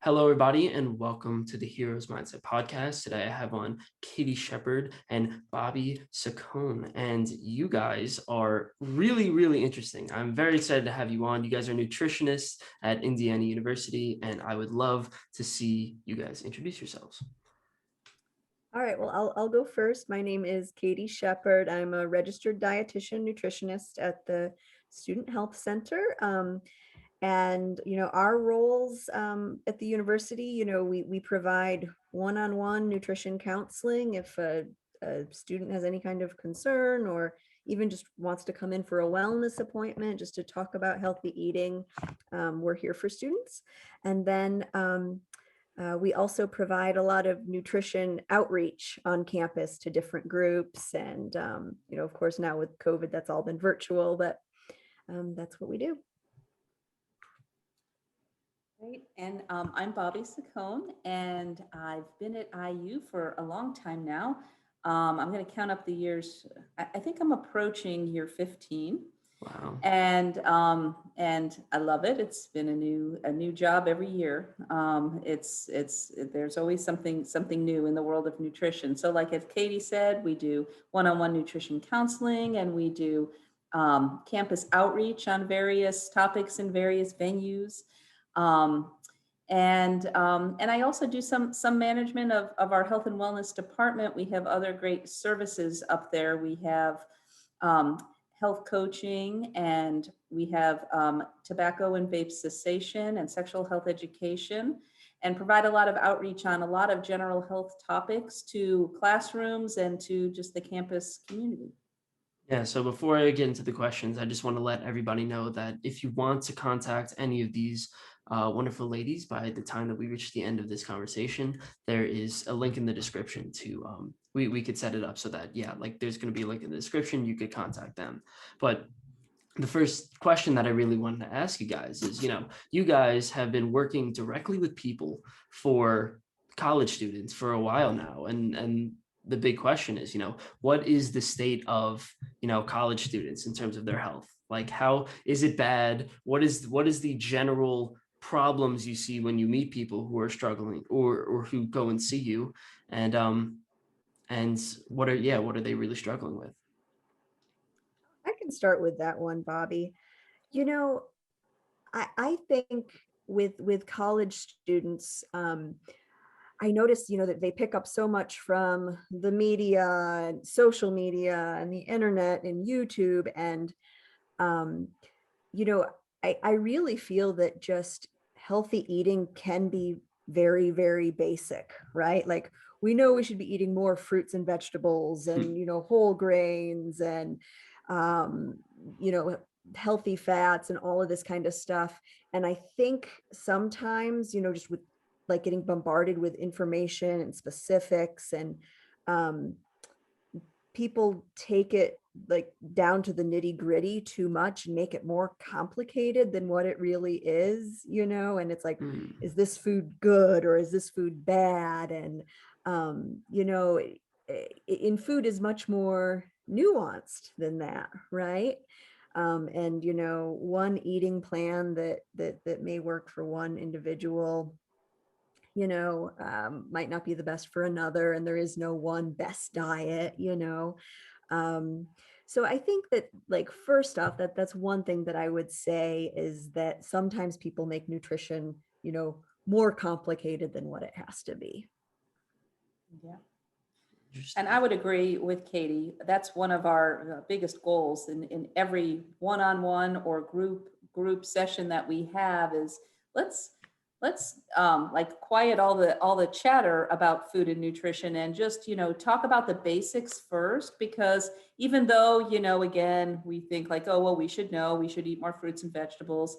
Hello, everybody, and welcome to the Heroes Mindset podcast. Today, I have on Katie Shepard and Bobbie Saccone, and you guys are really, really interesting. I'm very excited to have you on. You guys are nutritionists at Indiana University, and I would love to see you guys introduce yourselves. All right, well, I'll go first. My name is Katie Shepard. I'm a registered dietitian nutritionist at the Student Health Center. And our roles at the university, we provide one-on-one nutrition counseling if a student has any kind of concern or even just wants to come in for a wellness appointment just to talk about healthy eating. We're here for students. And then we also provide a lot of nutrition outreach on campus to different groups. And, of course, now with COVID, that's all been virtual, but that's what we do. Great. And I'm Bobbie Saccone, and I've been at IU for a long time now. I'm going to count up the years. I think I'm approaching year 15. Wow. And I love it. It's been a new job every year. There's always something new in the world of nutrition. So like as Katie said, we do one-on-one nutrition counseling, and we do campus outreach on various topics in various venues. And I also do some management of our health and wellness department. We have other great services up there. We have health coaching, and we have tobacco and vape cessation and sexual health education, and provide a lot of outreach on a lot of general health topics to classrooms and to just the campus community. Yeah, so before I get into the questions, I just want to let everybody know that if you want to contact any of these wonderful ladies by the time that we reach the end of this conversation, there is a link in the description to, we could set it up so that, yeah, like there's going to be a link in the description, you could contact them. But the first question that I really wanted to ask you guys is, you guys have been working directly with people for college students for a while now. And the big question is, what is the state of, college students in terms of their health? Like, how is it bad? What is the general problems you see when you meet people who are struggling or who go and see you? And what are they really struggling with? I can start with that one, Bobbie. You know, I think with college students, I noticed, that they pick up so much from the media and social media and the internet and YouTube. And, um, you know, I really feel that just healthy eating can be very, very basic, right? Like we know we should be eating more fruits and vegetables and, whole grains and, um, you know, healthy fats and all of this kind of stuff. And I think sometimes, just with like getting bombarded with information and specifics and um, people take it like down to the nitty gritty too much and make it more complicated than what it really is, and it's like, is this food good or is this food bad? And, in food is much more nuanced than that, right? And, one eating plan that may work for one individual might not be the best for another, and there is no one best diet. um, so I think that, like, first off, that's one thing that I would say is that sometimes people make nutrition more complicated than what it has to be. Yeah. And I would agree with Katie. That's one of our biggest goals in every one-on-one or group session that we have is let's like quiet all the chatter about food and nutrition and just talk about the basics first, because even though again we think like, oh well, we should eat more fruits and vegetables,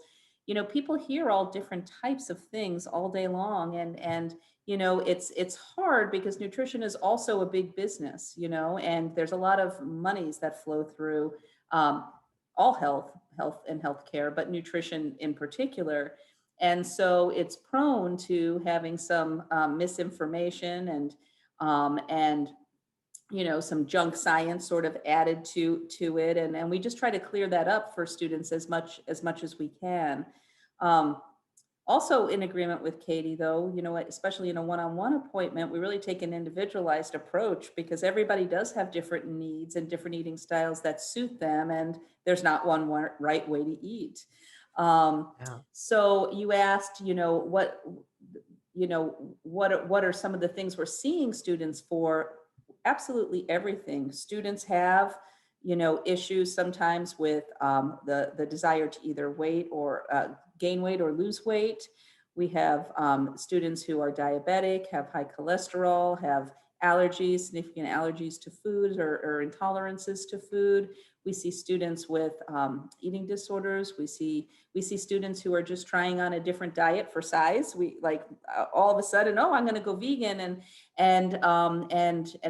people hear all different types of things all day long, and it's hard because nutrition is also a big business, and there's a lot of monies that flow through all health and healthcare, but nutrition in particular. And so it's prone to having some misinformation and some junk science sort of added to it, and we just try to clear that up for students as much as we can. Also in agreement with Katie, though, especially in a one-on-one appointment, we really take an individualized approach because everybody does have different needs and different eating styles that suit them, and there's not one right way to eat. Yeah. So you asked, what are some of the things we're seeing students for? Absolutely everything. Students have, issues sometimes with the desire to either gain weight or lose weight. We have students who are diabetic, have high cholesterol, have allergies, significant allergies to food or intolerances to food. We see students with eating disorders. We see students who are just trying on a different diet for size. We like all of a sudden, oh, I'm going to go vegan, and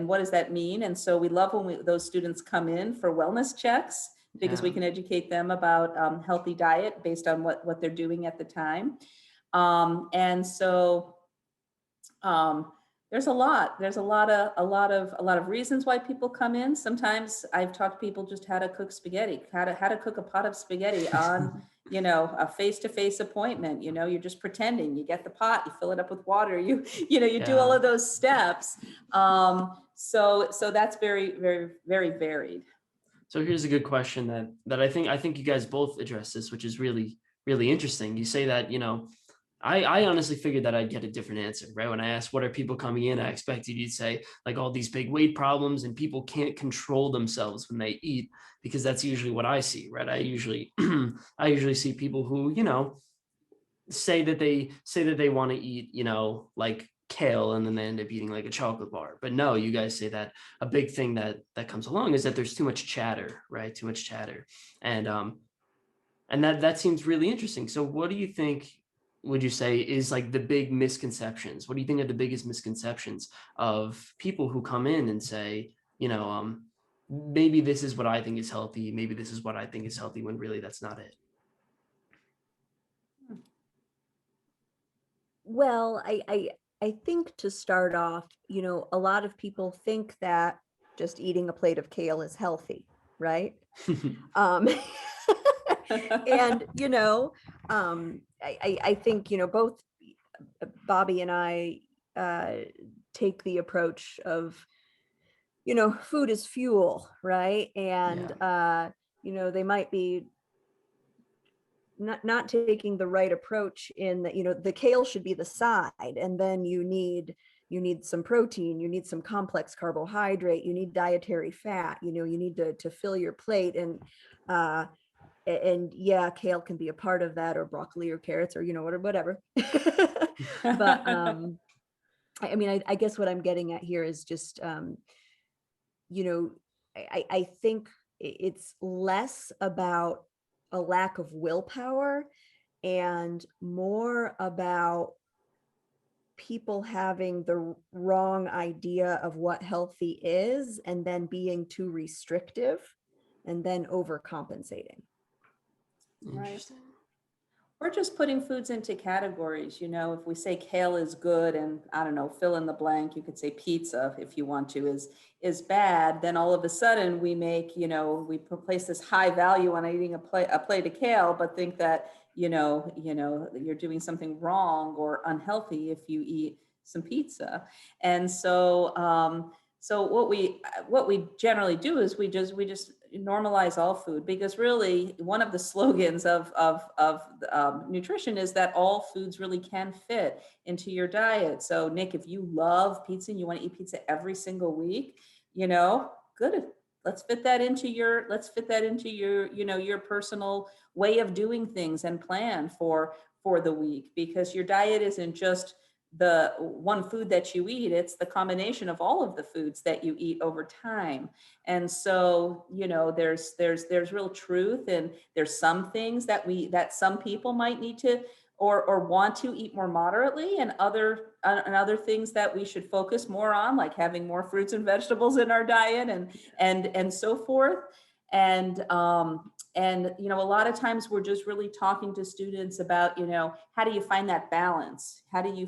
what does that mean? And so we love when those students come in for wellness checks because we Yeah. can educate them about healthy diet based on what they're doing at the time. And so there's a lot of reasons why people come in. Sometimes I've taught people just how to cook spaghetti, how to cook a pot of spaghetti on, a face-to-face appointment. You're just pretending. You get the pot, you fill it up with water, you do all Yeah. of those steps. So that's very, very, very varied. So here's a good question that I think you guys both address this, which is really, really interesting. You say that, I honestly figured that I'd get a different answer, right? When I asked what are people coming in, I expected you'd say like all these big weight problems and people can't control themselves when they eat, because that's usually what I see, right? I usually see people who, say that they want to eat, like kale, and then they end up eating like a chocolate bar. But no, you guys say that a big thing that comes along is that there's too much chatter, right? Too much chatter. And that seems really interesting. So what do you think, would you say, is like the big misconceptions? What do you think are the biggest misconceptions of people who come in and say, maybe this is what I think is healthy, maybe this is what I think is healthy, when really that's not it? Well, I think to start off, a lot of people think that just eating a plate of kale is healthy, right? Um, and I think both Bobbie and I take the approach of food is fuel, right? And Yeah. they might be not taking the right approach in that the kale should be the side, and then you need some protein, you need some complex carbohydrate, you need dietary fat, you need to fill your plate. And yeah, kale can be a part of that, or broccoli or carrots, or whatever. But I mean, I guess what I'm getting at here is just you know I think it's less about a lack of willpower and more about people having the wrong idea of what healthy is, and then being too restrictive, and then overcompensating. Right. Interesting. We're just putting foods into categories. If we say kale is good and I don't know, fill in the blank, you could say pizza if you want to is bad, then all of a sudden we place this high value on eating a plate of kale, but think that, you're doing something wrong or unhealthy if you eat some pizza. And so what we generally do is we just normalize all food, because really one of the slogans of nutrition is that all foods really can fit into your diet. So Nick, if you love pizza and you want to eat pizza every single week, good. Let's fit that into your your personal way of doing things and plan for the week, because your diet isn't just the one food that you eat, it's the combination of all of the foods that you eat over time. And so there's real truth, and there's some things that some people might need to or want to eat more moderately, and other things that we should focus more on, like having more fruits and vegetables in our diet, and so forth. And a lot of times we're just really talking to students about, how do you find that balance? How do you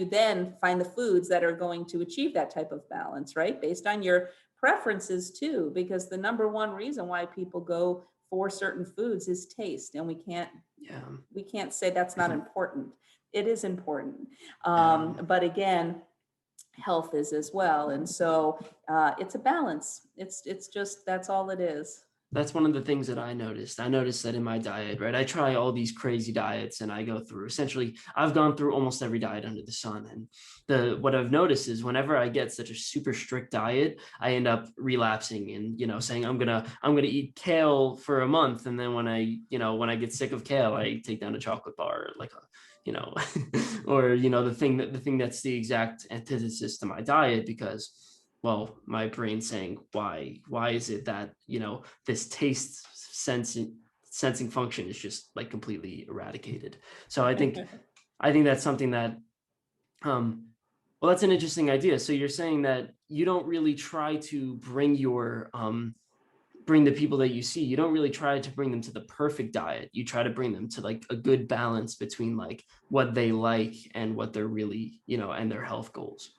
then find the foods that are going to achieve that type of balance, right? Based on your preferences too, because the number one reason why people go for certain foods is taste, and Yeah. we can't say that's not important. It is important. Yeah. But again, health is as well. And so it's a balance. It's just, that's all it is. That's one of the things that I noticed. I noticed that in my diet, right? I try all these crazy diets and I go through, essentially, I've gone through almost every diet under the sun. And what I've noticed is whenever I get such a super strict diet, I end up relapsing and, saying I'm gonna eat kale for a month. And then when I get sick of kale, I take down a chocolate bar, like a, or the thing that's the exact antithesis to my diet, because my brain's saying, why is it that this taste sensing function is just like completely eradicated? So I think that's something that that's an interesting idea. So you're saying that you don't really try to bring the people that you see, you don't really try to bring them to the perfect diet. You try to bring them to like a good balance between like what they like and what they're really, and their health goals.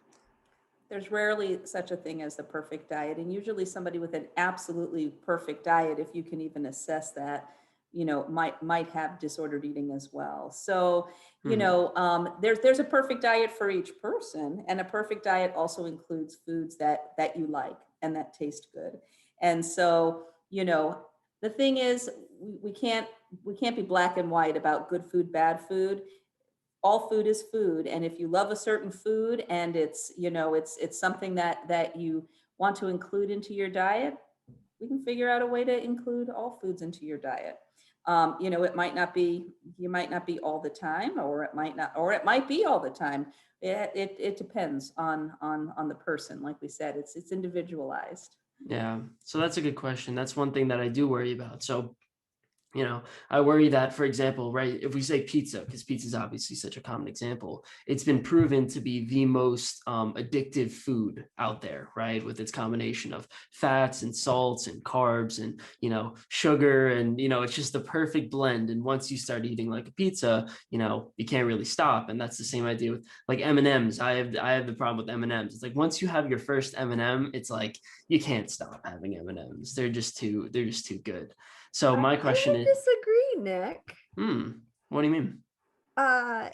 There's rarely such a thing as the perfect diet. And usually somebody with an absolutely perfect diet, if you can even assess that, might have disordered eating as well. So, Hmm. there's a perfect diet for each person, and a perfect diet also includes foods that you like and that taste good. And so, the thing is, we can't be black and white about good food, bad food. All food is food, and if you love a certain food and it's something that you want to include into your diet, we can figure out a way to include all foods into your diet. It might not be, you might not be all the time, or it might be all the time. It depends on the person. Like we said, it's individualized. Yeah. So that's a good question. That's one thing that I do worry about. So I worry that, for example, right, if we say pizza, because pizza is obviously such a common example, it's been proven to be the most addictive food out there, right, with its combination of fats and salts and carbs and sugar, and it's just the perfect blend. And once you start eating like a pizza, you can't really stop. And that's the same idea with like M&Ms. I have the problem with M&Ms. It's like once you have your first M&M, it's like you can't stop having M&Ms. They're just too good. So my I question would is, disagree, Nick. what do you mean? Uh,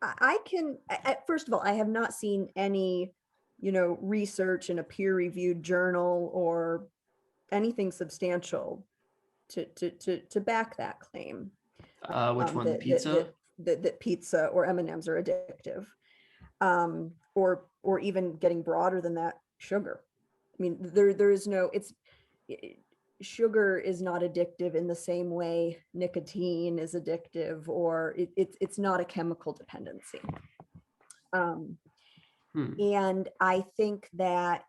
I can, first of all, I have not seen any, research in a peer-reviewed journal or anything substantial to back that claim. Which one? The That that pizza? that that pizza or M&Ms are addictive, or even getting broader than that, sugar. I mean, there is no, sugar is not addictive in the same way nicotine is addictive, or it's not a chemical dependency. Um, Hmm. and I think that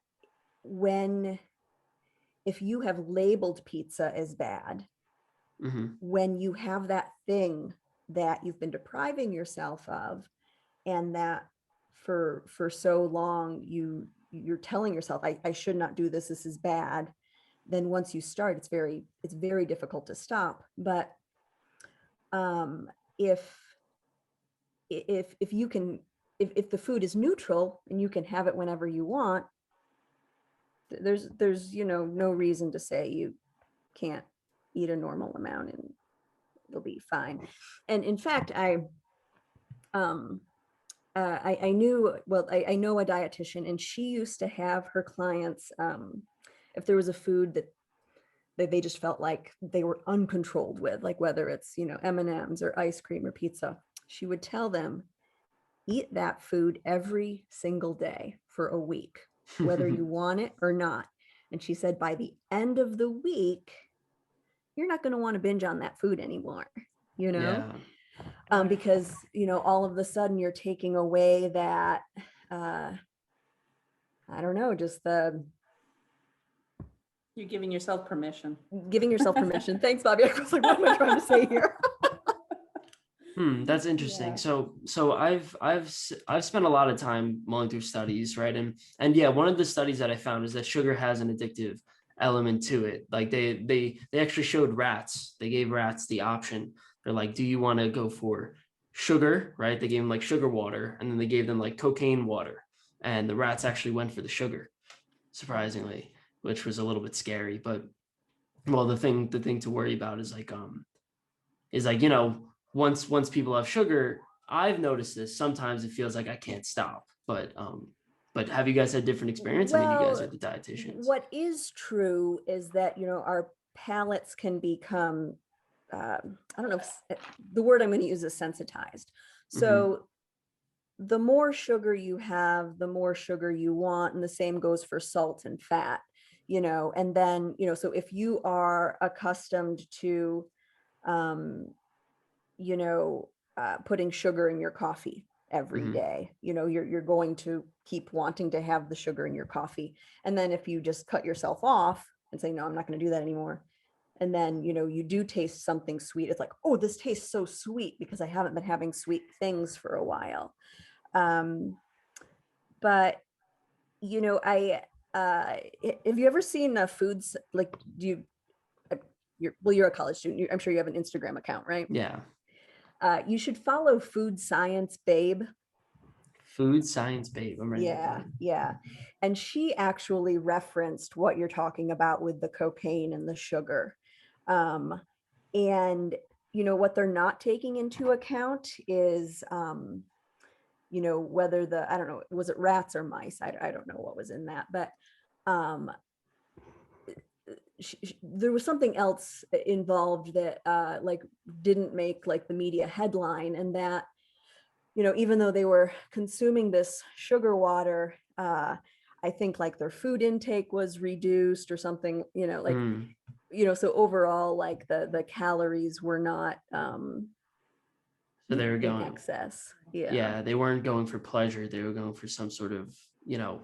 if you have labeled pizza as bad, Mm-hmm. when you have that thing that you've been depriving yourself of, and that for so long you're telling yourself, I should not do this, this is bad, then once you start, it's very difficult to stop. But um if you can, if the food is neutral and you can have it whenever you want, there's no reason to say you can't eat a normal amount and it'll be fine. And in fact, um I knew, well, I know a dietitian, and she used to have her clients, if there was a food that they just felt like they were uncontrolled with, like whether it's, M&Ms or ice cream or pizza, she would tell them, eat that food every single day for a week, whether you want it or not. And she said, by the end of the week, you're not going to want to binge on that food anymore, you know? Yeah. Because, all of a sudden you're taking away that, I don't know, just the You're giving yourself permission. giving yourself permission. Thanks, Bobbie. I was like, what am I trying to say here? That's interesting. Yeah. So I've spent a lot of time mulling through studies, right? And yeah, one of the studies that I found is that sugar has an addictive element to it. Like they actually showed rats. They gave rats the option. They're like, do you want to go for sugar, right? They gave them like sugar water, and then they gave them like cocaine water, and the rats actually went for the sugar, surprisingly, which was a little bit scary. But well, the thing to worry about is like, once people have sugar, I've noticed this. Sometimes it feels like I can't stop. But have you guys had different experience? I mean, you guys Well, are the dietitians. what is true is that, our palates can become, I don't know if the word I'm going to use is sensitized. Hmm. So the more sugar you have, the more sugar you want. And the same goes for salt and fat, and then, so if you are accustomed to, um, you know, putting sugar in your coffee every Hmm. day. You're going to keep wanting to have the sugar in your coffee. And then if you just cut yourself off and say, no, I'm not going to do that anymore. And then, you do taste something sweet. It's like, oh, this tastes so sweet because I haven't been having sweet things for a while. Um, but, I, have you ever seen foods like, do you, you're a college student. I'm sure you have an Instagram account, right? Yeah. You should follow Food Science Babe. Food science babe. I'm writing that Yeah, down. yeah. And she actually referenced what you're talking about with the cocaine and the sugar. Um, and what they're not taking into account is whether I don't know, was it rats or mice? I don't know what was in that, but um there was something else involved that like didn't make like the media headline, and that even though they were consuming this sugar water, I think like their food intake was reduced or something, like, Mm. so overall, like the calories were not So they were in going, excess. Yeah, yeah, they weren't going for pleasure. They were going for some sort of,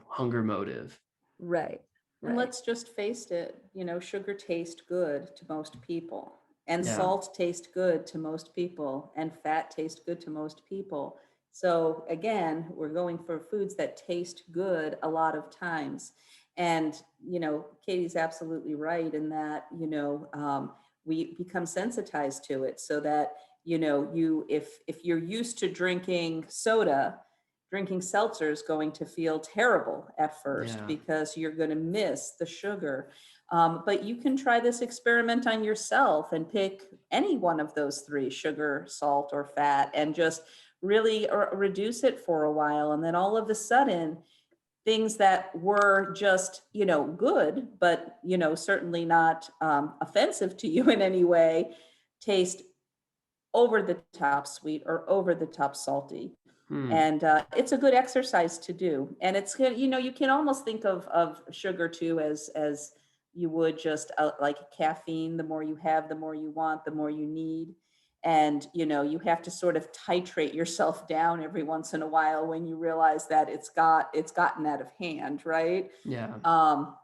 hunger motive. right, And right. let's just face it, sugar tastes good to most people, and Yeah. salt tastes good to most people, and fat tastes good to most people. So again, we're going for foods that taste good a lot of times. And, Katie's absolutely right in that, we become sensitized to it, so that, if you're used to drinking soda, drinking seltzer is going to feel terrible at first Yeah. because you're going to miss the sugar. But you can try this experiment on yourself and pick any one of those three: sugar, salt, or fat, and just really reduce it for a while. And then all of a sudden, things that were just, good, but, certainly not offensive to you in any way, taste over the top sweet or over the top salty. Hmm. And it's a good exercise to do. And it's good, you can almost think of sugar too as you would just like caffeine. The more you have, the more you want, the more you need. And you have to sort of titrate yourself down every once in a while when you realize that it's gotten out of hand, right? Yeah. um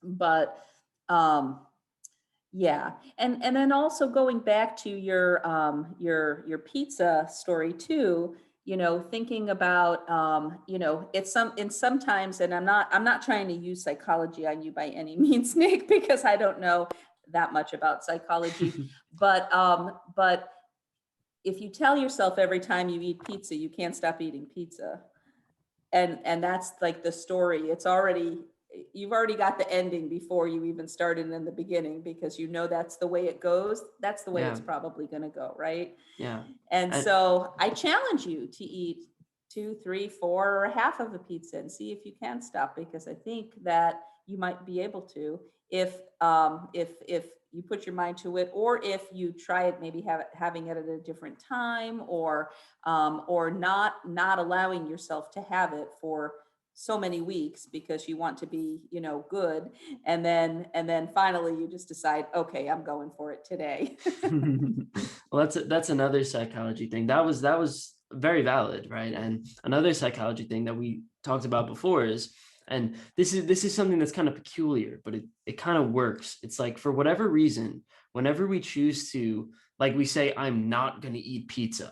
but um yeah. And then also going back to your pizza story too, thinking about it's sometimes, and I'm not trying to use psychology on you by any means, Nick, because I don't know that much about psychology. But if you tell yourself every time you eat pizza you can't stop eating pizza, and that's like the story, you've already got the ending before you even started in the beginning, because that's the way it goes, that's the way Yeah. it's probably going to go, right? Yeah. And And so I challenge you to eat two, three, four, or half of a pizza and see if you can stop, because I think that you might be able to, if you put your mind to it, or if you try it, maybe having it at a different time, or not allowing yourself to have it for so many weeks because you want to be, good, and then finally you just decide, okay, I'm going for it today. well, that's another psychology thing. That was very valid, right? And another psychology thing that we talked about before is, and this is something that's kind of peculiar, but it kind of works. It's like, for whatever reason, whenever we choose to, like, we say, I'm not going to eat pizza,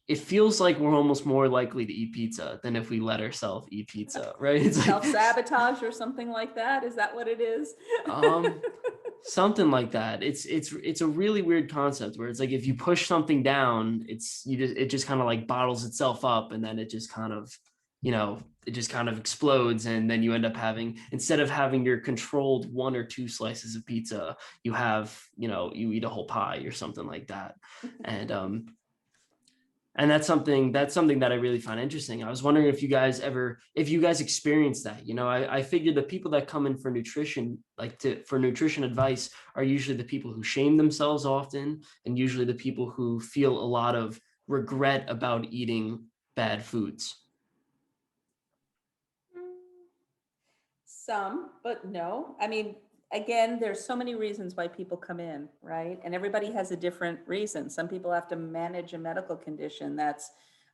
it feels like we're almost more likely to eat pizza than if we let ourselves eat pizza, right? It's like, Self-sabotage or something like that, is that what it is? um something like that. It's a really weird concept where it's like, if you push something down, it just kind of like bottles itself up, and then it just kind of it just kind of explodes, and then you end up having, instead of having your controlled 1 or 2 slices of pizza, you have, you eat a whole pie or something like that. And and that's something that I really find interesting. I was wondering if you guys experience that. I figured the people that come in for nutrition, for nutrition advice, are usually the people who shame themselves often, and usually the people who feel a lot of regret about eating bad foods. Some, but no. I mean, again, there's so many reasons why people come in, right? And everybody has a different reason. Some people have to manage a medical condition that's,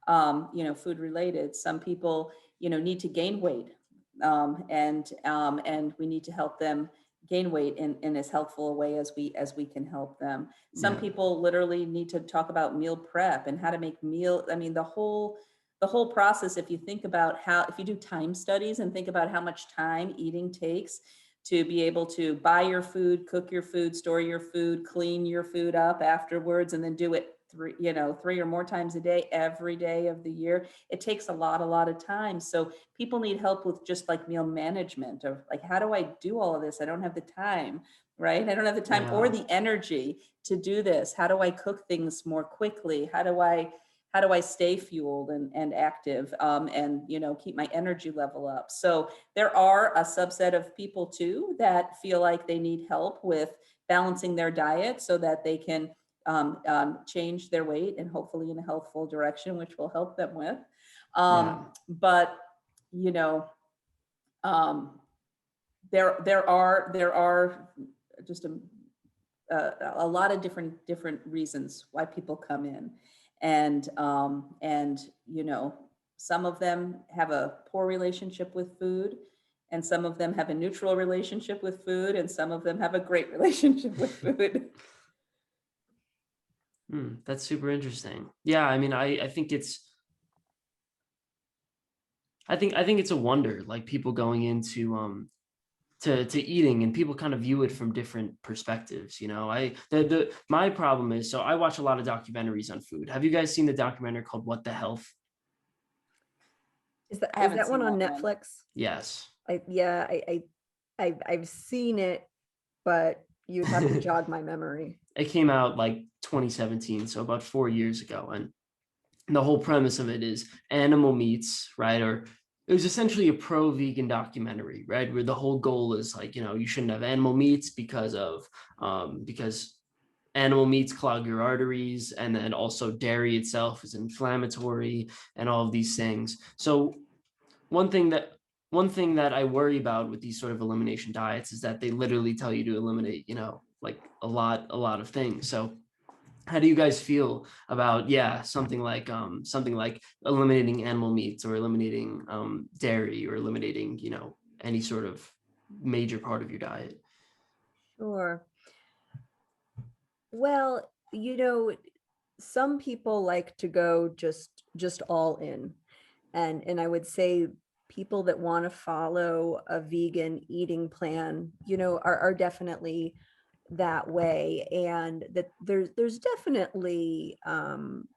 food related. Some people, need to gain weight, and we need to help them gain weight in as helpful a way as we can help them. Some Yeah. people literally need to talk about meal prep and how to make meal. I mean, the whole process, if you think about if you do time studies and think about how much time eating takes to be able to buy your food, cook your food, store your food, clean your food up afterwards, and then do it three or more times a day, every day of the year, it takes a lot of time. So people need help with just like meal management of like, how do I do all of this? I don't have the time, right? I don't have the time or Yeah. the energy to do this. How do I cook things more quickly? How do I stay fueled and active, and keep my energy level up? So there are a subset of people too that feel like they need help with balancing their diet so that they can change their weight and hopefully in a healthful direction, which will help them with. Yeah. But you know, um, there are just a lot of different reasons why people come in, and some of them have a poor relationship with food, and some of them have a neutral relationship with food, and some of them have a great relationship with food. That's super interesting. Yeah, I mean, I think it's a wonder, like people going into to eating, and people kind of view it from different perspectives. I the my problem is, so I watch a lot of documentaries on food. Have you guys seen the documentary called What the Health? Is that I is haven't that one seen on that one. Netflix? Yes. Yeah, I've seen it, but you'd have to jog my memory. It came out like 2017, so about 4 years ago. And the whole premise of it is animal meats, right? Or it was essentially a pro-vegan documentary, right? Where the whole goal is like, you shouldn't have animal meats because animal meats clog your arteries, and then also dairy itself is inflammatory, and all of these things. So one thing that one thing that I worry about with these sort of elimination diets is that they literally tell you to eliminate, like a lot of things. So how do you guys feel about, yeah, something like eliminating animal meats, or eliminating dairy, or eliminating, any sort of major part of your diet? Sure. Well, some people like to go just all in. And I would say people that want to follow a vegan eating plan, are definitely that way. And that there's definitely an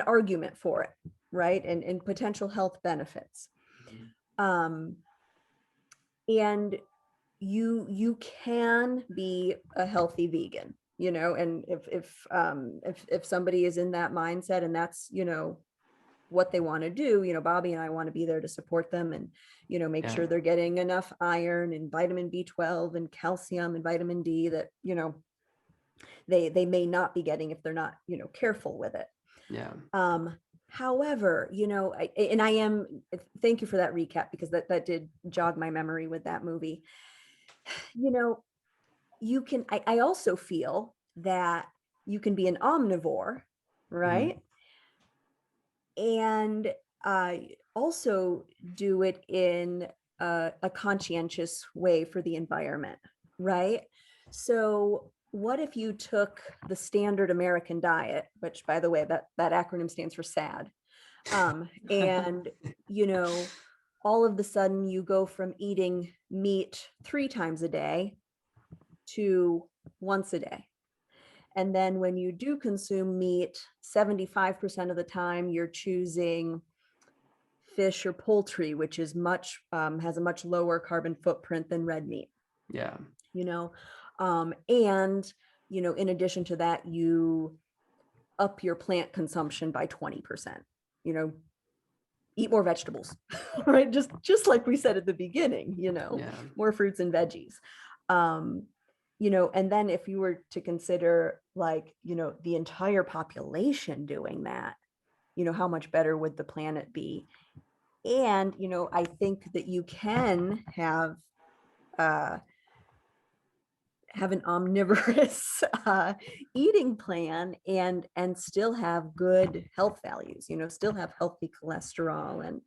argument for it, right? And potential health benefits. Um, and you can be a healthy vegan, and if somebody is in that mindset and that's what they want to do, Bobbie and I want to be there to support them, and make Yeah. sure they're getting enough iron and vitamin B12 and calcium and vitamin D that they may not be getting if they're not careful with it. Yeah. However, and I am, thank you for that recap, because that did jog my memory with that movie. you know I also feel that you can be an omnivore, Mhm. right? And also do it in a conscientious way for the environment, right? So what if you took the standard American diet, which, by the way, that acronym stands for SAD, and you know all of the sudden you go from eating meat 3 times a day to once a day. And then when you do consume meat, 75% of the time you're choosing fish or poultry, which is much has a much lower carbon footprint than red meat, Yeah. you know. And in addition to that, you up your plant consumption by 20%. You know, eat more vegetables, right? Just like we said at the beginning, Yeah. more fruits and veggies. Um, and then if you were to consider like, the entire population doing that, how much better would the planet be? And, I think that you can uh have an omnivorous eating plan and still have good health values, still have healthy cholesterol and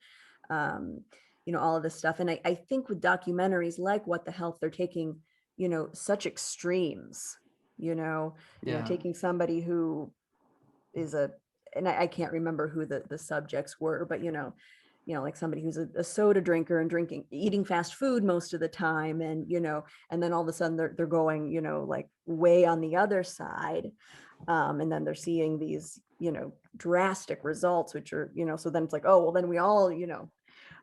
all of this stuff. And I think with documentaries like What the Health, they're taking, such extremes, Yeah. taking somebody who is a, and I can't remember who the subjects were, but like somebody who's a soda drinker and eating fast food most of the time, and and then all of a sudden they're going, like way on the other side, and then they're seeing these, drastic results, which are, so then it's like, oh well, then we all,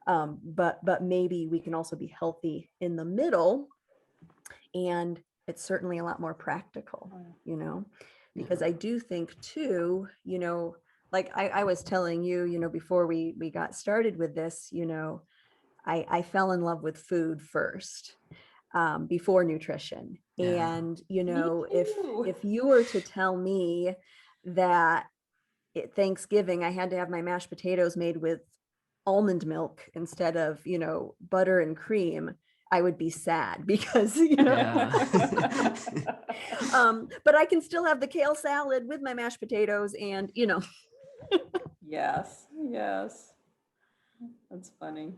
but maybe we can also be healthy in the middle, and it's certainly a lot more practical, because Yeah. I do think too, like I was telling you, before we got started with this, I fell in love with food first, before nutrition. Yeah. And, Me too. if you were to tell me that at Thanksgiving, I had to have my mashed potatoes made with almond milk instead of, butter and cream, I would be sad because, Yeah. but I can still have the kale salad with my mashed potatoes and, Yes, yes. That's funny.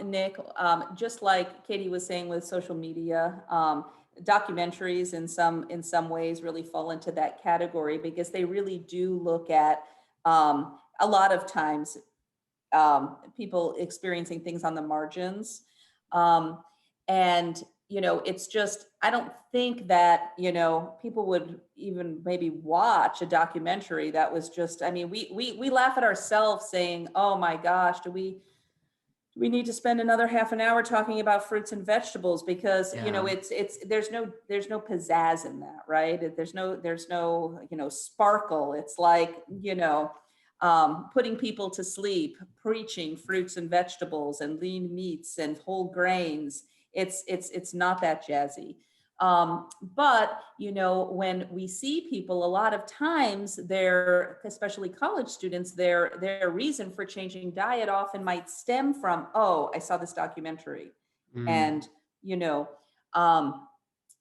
Nick, just like Katie was saying with social media, documentaries in some ways really fall into that category because they really do look at a lot of times people experiencing things on the margins. Um, and, it's just, I don't think that, people would even maybe watch a documentary that was just, I mean, we laugh at ourselves saying, oh my gosh, do we need to spend another half an hour talking about fruits and vegetables because Yeah. it's there's no pizzazz in that, right? There's no sparkle. It's like putting people to sleep, preaching fruits and vegetables and lean meats and whole grains. It's not that jazzy. But when we see people, a lot of times their, especially college students, their reason for changing diet often might stem from, oh, I saw this documentary, Mm. and you know, um,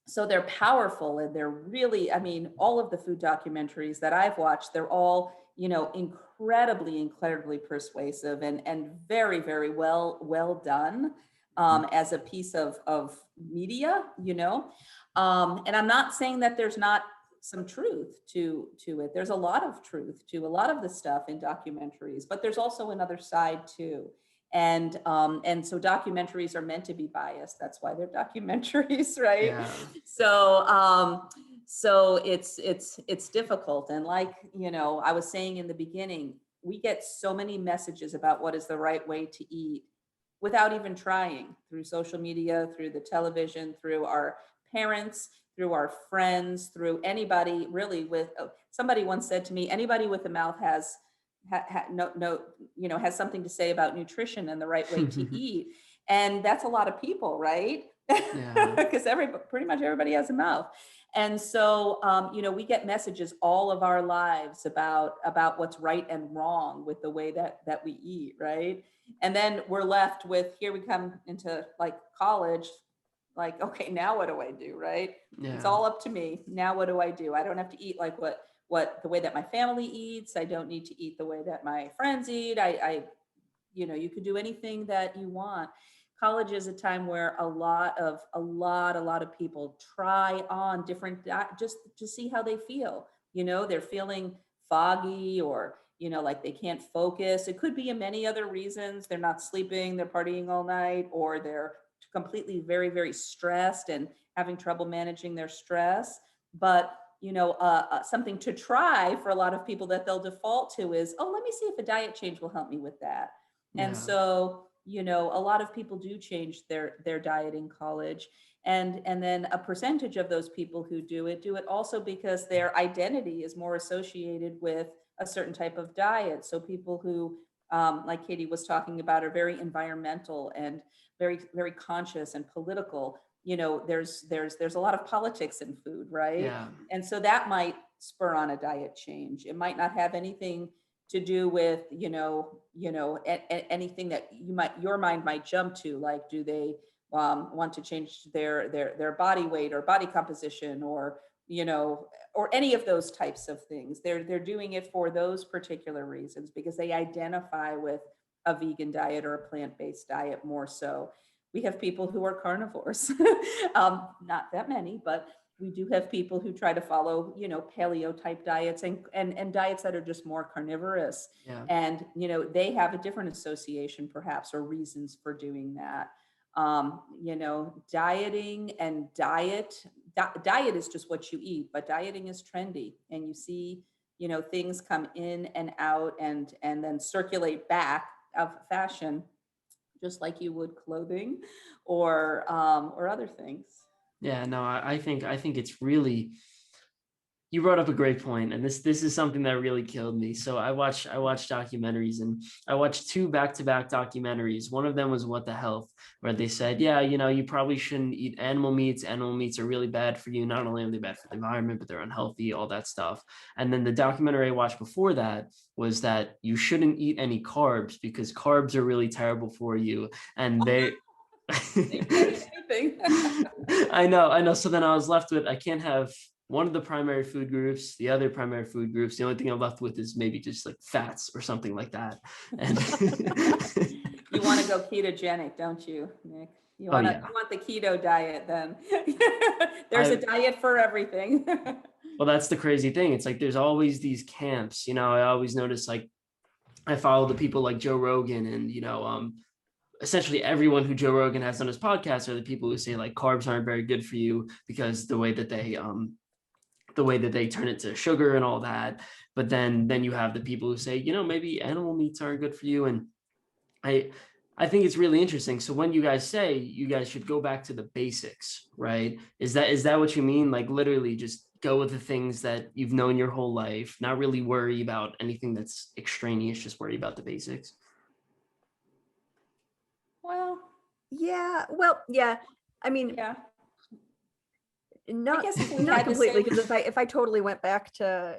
so they're powerful and they're really, I mean, all of the food documentaries that I've watched, they're all incredibly persuasive and very well done, as a piece of media, and I'm not saying that there's not some truth to it. There's a lot of truth to a lot of the stuff in documentaries, but there's also another side too. And so documentaries are meant to be biased. That's why they're documentaries, right? Yeah. So it's difficult. And like I was saying in the beginning, we get so many messages about what is the right way to eat without even trying, through social media, through the television, through our parents, through our friends, through anybody really with, somebody once said to me, anybody with a mouth has no has something to say about nutrition and the right way to eat. And that's a lot of people, right? Yeah. Because pretty much everybody has a mouth. And so we get messages all of our lives about what's right and wrong with the way that we eat, right? And then we're left with, here we come into like college, like, okay, now what do I do, right? It's Yeah. all up to me. Now what do I do? I don't have to eat like what the way that my family eats. I don't need to eat the way that my friends eat. You could do anything that you want. College is a time where a lot of people try on different, just to see how they feel. They're feeling foggy, or like they can't focus. It could be in many other reasons. They're not sleeping, they're partying all night, or they're completely very stressed and having trouble managing their stress. But something to try for a lot of people that they'll default to is, oh, let me see if a diet change will help me with that. And Yeah. so, a lot of people do change their diet in college. And then a percentage of those people who do it also because their identity is more associated with a certain type of diet. So people who, like Katie was talking about, are very environmental and very, very conscious and political. There's a lot of politics in food, right? Yeah. And so that might spur on a diet change. It might not have anything to do with, anything that your mind might jump to, like, do they want to change their body weight or body composition, or or any of those types of things. They're doing it for those particular reasons because they identify with a vegan diet or a plant-based diet more so. We have people who are carnivores, not that many, but we do have people who try to follow, paleo type diets and diets that are just more carnivorous. Yeah. And, they have a different association perhaps, or reasons for doing that. Dieting and diet is just what you eat, but dieting is trendy, and you see, things come in and out and then circulate back of fashion, just like you would clothing or other things. Yeah, no, I think it's really, you brought up a great point, and this is something that really killed me. So I watch documentaries, and I watched two back-to-back documentaries. One of them was What the Health, where they said, yeah, you probably shouldn't eat animal meats. Animal meats are really bad for you. Not only are they bad for the environment, but they're unhealthy, all that stuff. And then the documentary I watched before that was that you shouldn't eat any carbs because carbs are really terrible for you. And they They say anything. I know. So then I was left with, I can't have one of the primary food groups, the other primary food groups. The only thing I'm left with is maybe just like fats or something like that. And You want to go ketogenic, don't you, Nick? You oh want to yeah, you want the keto diet then. There's a I diet for everything. well, that's the crazy thing. It's like there's always these camps. I always notice, like, I follow the people like Joe Rogan, and essentially everyone who Joe Rogan has on his podcast are the people who say like carbs aren't very good for you because the way that they turn it to sugar and all that. But then you have the people who say, maybe animal meats aren't good for you. And I I think it's really interesting. So when you guys say you guys should go back to the basics, right? Is that what you mean? Like literally just go with the things that you've known your whole life, not really worry about anything that's extraneous, just worry about the basics. Well, Yeah, well, yeah. I mean, yeah. I not guess if we not had to say, completely, because if I totally went back to,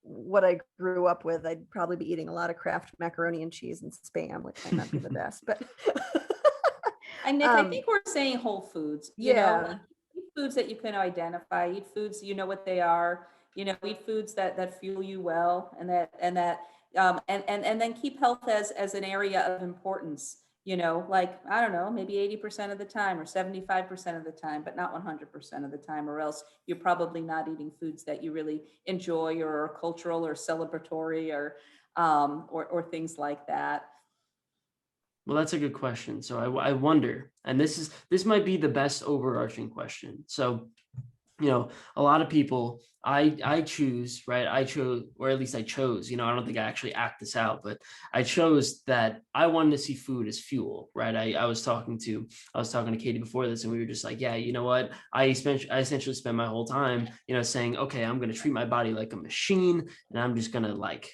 what I grew up with, I'd probably be eating a lot of Kraft macaroni and cheese and Spam, which might not be the best, but Nick, I um think we're saying whole foods, like yeah. eat foods that you can identify, eat foods you know what they are, eat foods that fuel you well, and then keep health as an area of importance, like, I don't know, maybe 80% of the time or 75% of the time, but not 100% of the time, or else you're probably not eating foods that you really enjoy or are cultural or celebratory or things like that. Well, that's a good question. So I wonder, and this might be the best overarching question. So a lot of people, I choose, right? I chose, or at least I chose, I don't think I actually act this out, but I chose that I wanted to see food as fuel, right? I was talking to Katie before this, and we were just like, yeah, you know what? I essentially spent my whole time, saying, okay, I'm going to treat my body like a machine, and I'm just going to like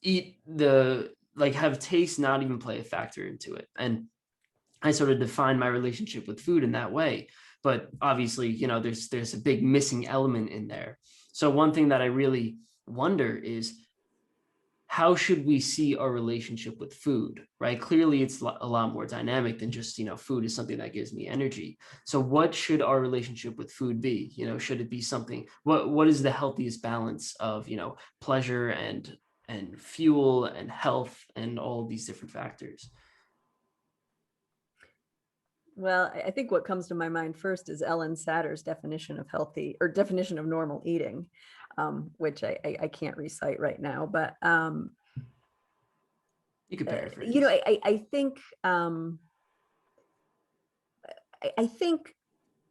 eat the like have taste not even play a factor into it. And I sort of define my relationship with food in that way. But obviously, there's a big missing element in there. So one thing that I really wonder is, how should we see our relationship with food, right? Clearly, it's a lot more dynamic than just, food is something that gives me energy. So what should our relationship with food be? Should it be something, what is the healthiest balance of, pleasure and fuel and health and all of these different factors? Well, I think what comes to my mind first is Ellen Satter's definition of healthy, or definition of normal eating, which I can't recite right now, but You could you know, paraphrase. I think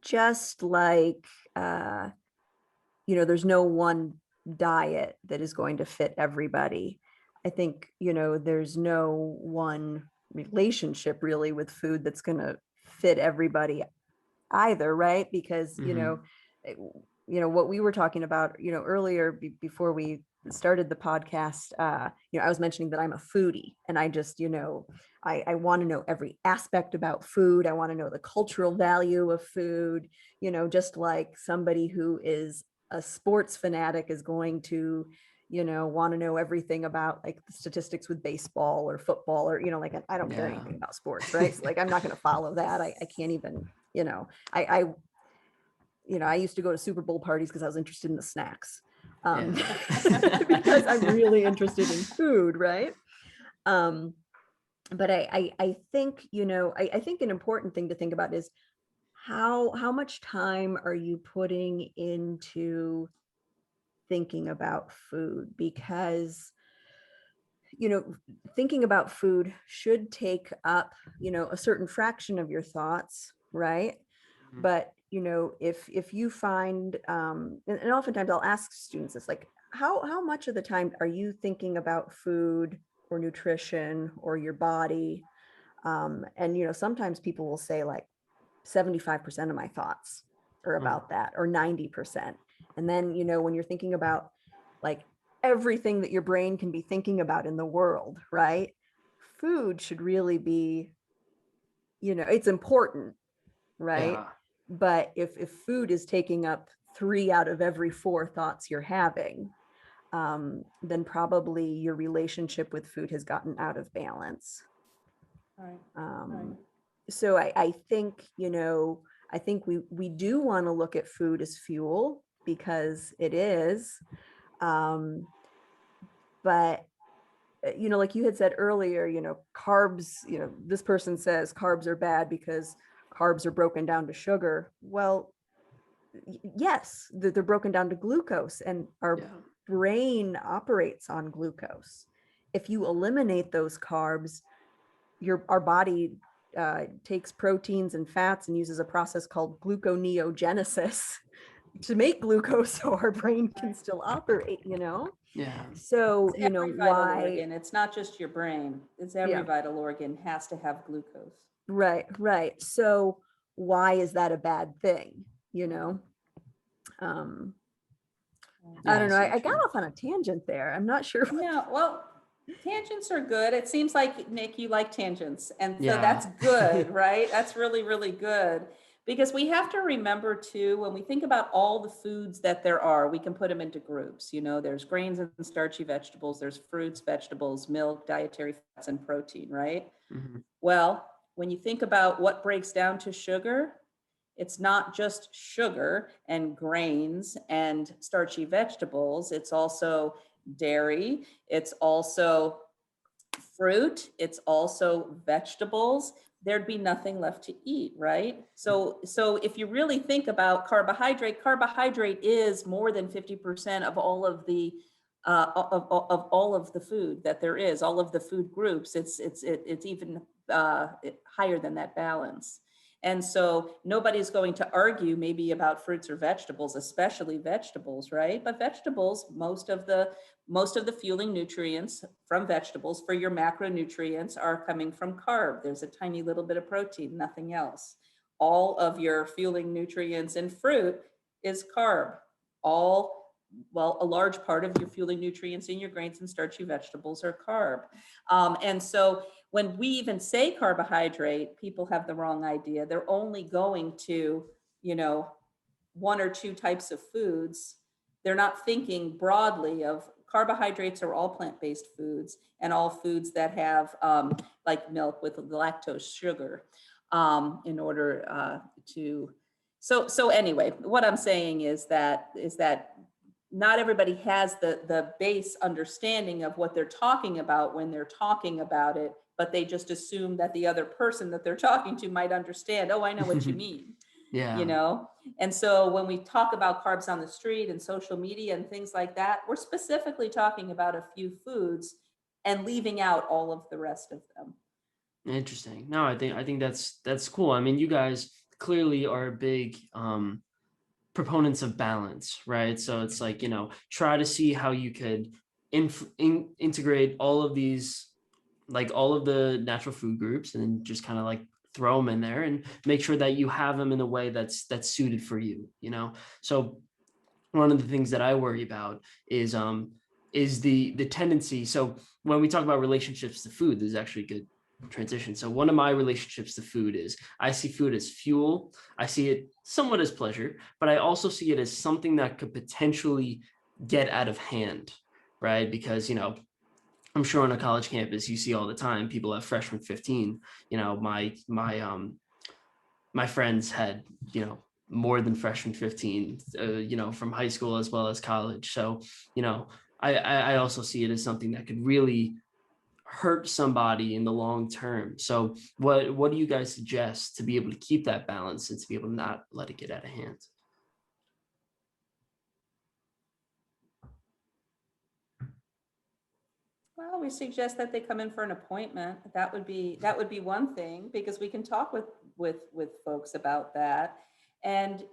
just like there's no one diet that is going to fit everybody. I think, there's no one relationship really with food that's going to fit everybody either, right? Because, Hmm. eh, what we were talking about, earlier before we started the podcast, I was mentioning that I'm a foodie, and I just, I want to know every aspect about food. I want to know the cultural value of food, just like somebody who is a sports fanatic is going to, want to know everything about like the statistics with baseball or football, or, like I don't care Yeah. anything about sports, right? So like I'm not going to follow that. I can't even, I I used to go to Super Bowl parties because I was interested in the snacks. Um, Yeah. because I'm really interested in food, right? Um, but I think, I think an important thing to think about is how much time are you putting into thinking about food? Because, you know, thinking about food should take up, a certain fraction of your thoughts, right? Mhm. But if you find and oftentimes I'll ask students this, like how much of the time are you thinking about food or nutrition or your body, and sometimes people will say like 75% of my thoughts are Oh, about that, or 90%. And then when you're thinking about like everything that your brain can be thinking about in the world, right? Food should really be, it's important, right? yeah. But if food is taking up 3 out of every 4 thoughts you're having, then probably your relationship with food has gotten out of balance. Right, right. Um, so I think, I think we do want to look at food as fuel because it is. Um, but like you had said earlier, carbs, this person says carbs are bad because carbs are broken down to sugar. Well, yes, they're broken down to glucose, and our Yeah. brain operates on glucose. If you eliminate those carbs, our body takes proteins and fats and uses a process called gluconeogenesis to make glucose so our brain can Right. still operate, Yeah. so It's every vital why. organ. It's not just your brain. It's every Yeah, vital organ has to have glucose. right, so why is that a bad thing, um I Yeah, I don't know. see I what you got mean. off on a tangent there. I'm not sure. Yeah, well, tangents are good. It seems like, Nick, you like tangents. And so Yeah. that's good, right? That's really, really good. Because we have to remember too, when we think about all the foods that there are, we can put them into groups. There's grains and starchy vegetables, there's fruits, vegetables, milk, dietary fats, and protein, right? Mhm. Well, when you think about what breaks down to sugar, it's not just sugar and grains and starchy vegetables. It's also dairy. It's also fruit. It's also vegetables. There'd be nothing left to eat, right? So if you really think about carbohydrate is more than 50% of all of the all of the food that there is, all of the food groups. It's even higher than that balance. And so nobody's going to argue maybe about fruits or vegetables, especially vegetables, right? But vegetables, most of the fueling nutrients from vegetables for your macronutrients are coming from carb. There's a tiny little bit of protein, nothing else. All of your fueling nutrients in fruit is carb. A large part of your fueling nutrients in your grains and starchy vegetables are carb. And so when we even say carbohydrate, people have the wrong idea. They're only going to, you know, one or two types of foods. They're not thinking broadly of carbohydrates are all plant-based foods and all foods that have like milk with lactose sugar in order to. So anyway, what I'm saying is that not everybody has the base understanding of what they're talking about when they're talking about it, but they just assume that the other person that they're talking to might understand. Oh, I know what you mean, you Yeah. know? And so when we talk about carbs on the street and social media and things like that, we're specifically talking about a few foods and leaving out all of the rest of them. Interesting. No, I think that's cool. I mean, you guys clearly are a big proponents of balance, right? So it's like, try to see how you could integrate all of these, like all of the natural food groups, and then just kind of like throw them in there and make sure that you have them in a way that's suited for you. So one of the things that I worry about is the tendency. So when we talk about relationships to food, there's actually a good transition. So one of my relationships to food is I see food as fuel. I see it somewhat as pleasure, but I also see it as something that could potentially get out of hand, right? Because I'm sure on a college campus you see all the time people have freshman 15. My friends had, more than freshman 15, from high school as well as college. So, you know, I also see it as something that could really hurt somebody in the long term. So what do you guys suggest to be able to keep that balance and to be able to not let it get out of hand? Well, we suggest that they come in for an appointment. That would be one thing, because we can talk with folks about that. And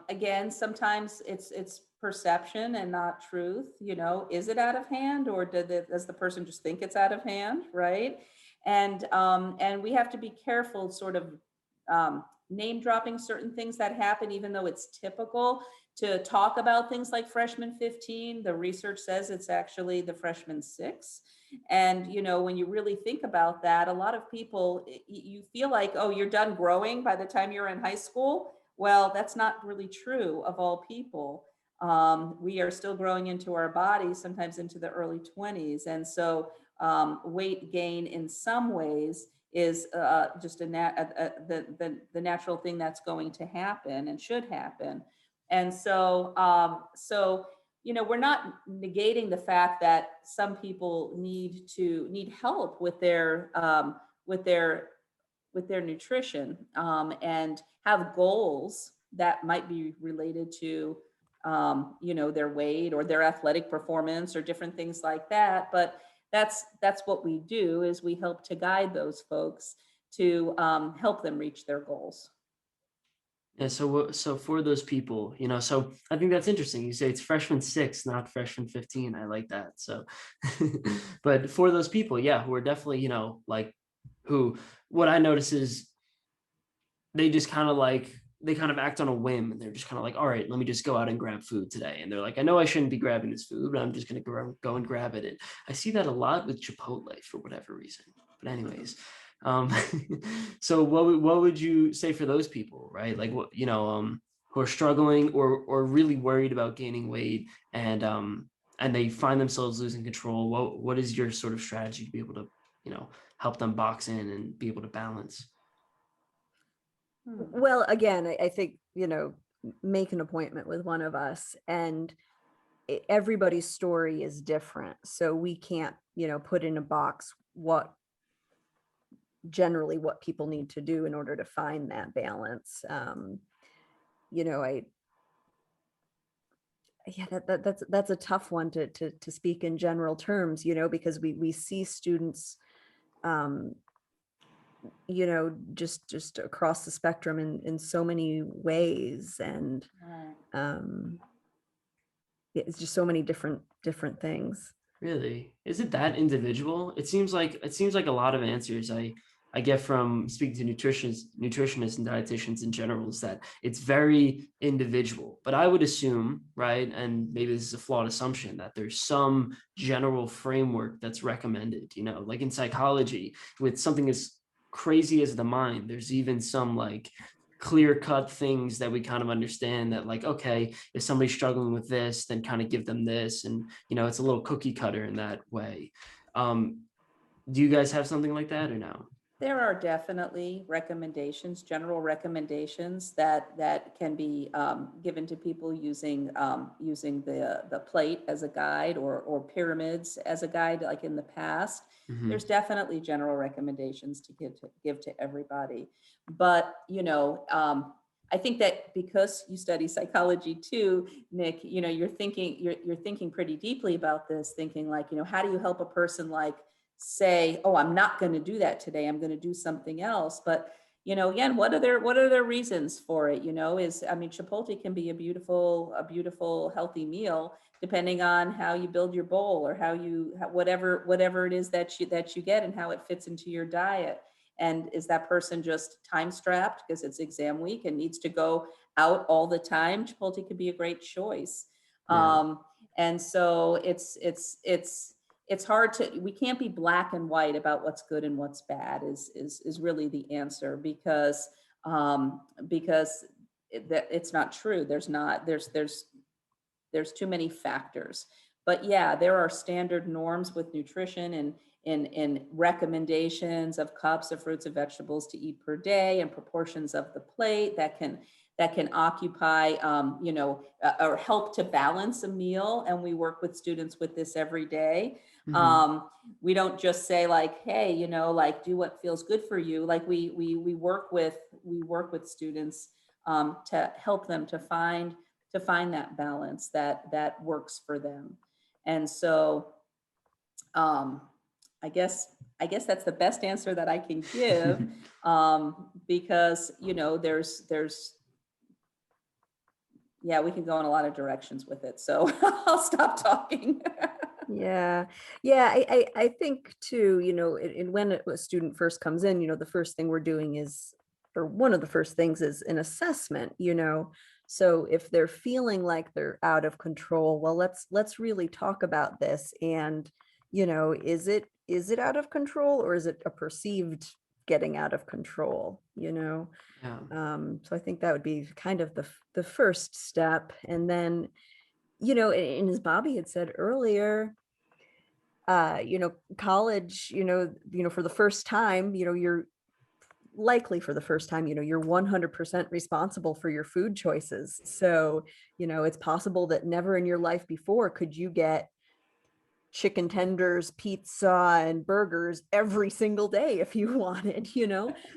again, sometimes it's perception and not truth. Is it out of hand, or does the person just think it's out of hand, right? And we have to be careful, sort of name dropping certain things that happen, even though it's typical to talk about things like freshman 15. The research says it's actually the freshman 6. And when you really think about that, a lot of people, you feel like, oh, you're done growing by the time you're in high school. Well, that's not really true of all people. We are still growing into our bodies, sometimes into the early 20s. And so weight gain in some ways is just the natural thing that's going to happen and should happen. And so we're not negating the fact that some people need help with their with their nutrition, and have goals that might be related to their weight or their athletic performance or different things like that. But that's what we do, is we help to guide those folks to help them reach their goals. Yeah, so for those people, so I think that's interesting. You say it's freshman 6, not freshman 15. I like that. So, but for those people, yeah, who are definitely, like who, what I notice is they just kind of like, they kind of act on a whim, and they're just kind of like, all right, let me just go out and grab food today. And they're like, I know I shouldn't be grabbing this food, but I'm just going to go and grab it. And I see that a lot with Chipotle for whatever reason. But anyways, um, so what would you say for those people, right? Like what, who are struggling or really worried about gaining weight, and they find themselves losing control. What is your sort of strategy to be able to, help them box in and be able to balance? Hmm. Well, again, I think, make an appointment with one of us, and everybody's story is different. So we can't, put in a box generally what people need to do in order to find that balance. I Yeah, that's a tough one to speak in general terms, because we see students, um, just across the spectrum in so many ways. And Right. um it's just so many different things. Really? Is it that individual? It seems like a lot of answers I get from speaking to nutritionists and dietitians in general is that it's very individual. But I would assume, right, and maybe this is a flawed assumption, that there's some general framework that's recommended, like in psychology, with something as crazy as the mind, there's even some like clear cut things that we kind of understand that, like, okay, if somebody's struggling with this, then kind of give them this. And it's a little cookie cutter in that way. um do you guys have something like that or no? There are definitely recommendations, general recommendations that can be given to people using the plate as a guide, or pyramids as a guide, like in the past. There's Hmm. definitely general recommendations to give to everybody. But I think that because you study psychology too, Nick, you're thinking pretty deeply about this, thinking like, how do you help a person, like, say, oh, I'm not going to do that today, I'm going to do something else. But again, what are their reasons for it? I mean, Chipotle can be a beautiful, healthy meal depending on how you build your bowl, or whatever it is that you get and how it fits into your diet. And is that person just time strapped because it's exam week and needs to go out all the time? Chipotle could be a great choice. Yeah. Um, and so it's hard we can't be black and white about what's good and what's bad is really the answer, because it's not true. There's too many factors. But yeah, there are standard norms with nutrition, and in recommendations of cups of fruits and vegetables to eat per day, and proportions of the plate that can occupy, or help to balance a meal. And we work with students with this every day. Hmm. Um, we don't just say like, hey, like, do what feels good for you. Like we work with students, to help them to find that balance that works for them. And so, um, I guess that's the best answer that I can give, because there's yeah, we can go in a lot of directions with it. So I'll stop talking. Yeah. Yeah. I think too, when a student first comes in, the first thing we're doing is, or one of the first things is an assessment, So if they're feeling like they're out of control, well, let's really talk about this. And, is it out of control, or is it a perceived getting out of control, Yeah. So I think that would be kind of the first step. And then, and as Bobbie had said earlier, college, for the first time, you're likely for the first time, you're 100% responsible for your food choices. So, it's possible that never in your life before could you get chicken tenders, pizza, and burgers every single day if you wanted,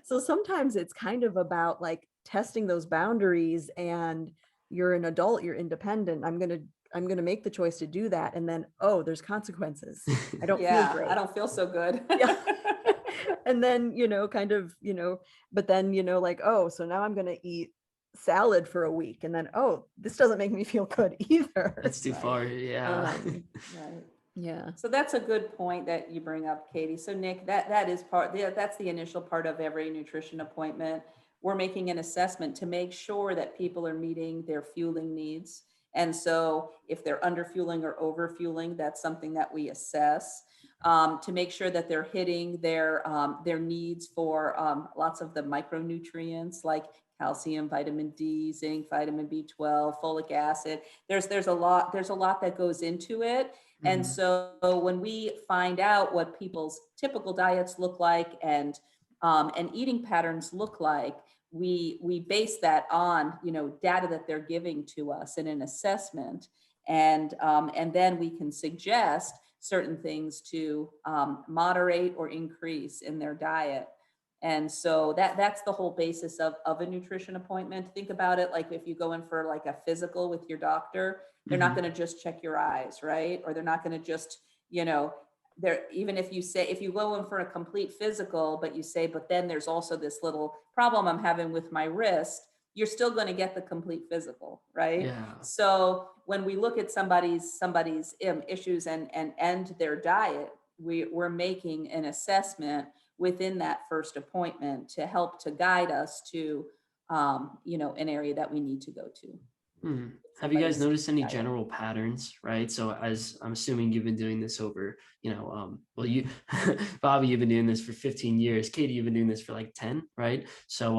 So sometimes it's kind of about like testing those boundaries, and you're an adult, you're independent. I'm going to make the choice to do that, and then, oh, there's consequences. I don't feel Yeah, I great. don't feel so good. Yeah. And then, kind of, but then, like, oh, so now I'm going to eat salad for a week, and then, oh, this doesn't make me feel good either. That's too Right, far. Yeah. Um, right. yeah. So that's a good point that you bring up, Katie. So Nick, that is that's the initial part of every nutrition appointment. We're making an assessment to make sure that people are meeting their fueling needs. And so if they're under fueling or over fueling, that's something that we assess, to make sure that they're hitting their needs for, lots of the micronutrients like calcium, vitamin D, zinc, vitamin B12, folic acid. There's a lot that goes into it. And Hmm. so when we find out what people's typical diets look like, and eating patterns look like, we base that on data that they're giving to us in an assessment, and then we can suggest certain things to, moderate or increase in their diet. And so that's the whole basis of a nutrition appointment. Think about it like if you go in for like a physical with your doctor, they're not Hmm. going to just check your eyes, right? Or they're not going to just, you know, even if you go in for a complete physical, but you say, but then there's also this little problem I'm having with my wrist, you're still going to get the complete physical, right? Yeah. So when we look at somebody's issues and their diet, we're making an assessment within that first appointment to help to guide us to, an area that we need to go to Hmm. with Have you guys somebody's noticed any diet. general patterns, right? So as I'm assuming you've been doing this over, well, you, Bobbie, you've been doing this for 15 years. Katie, you've been doing this for like 10, right? So,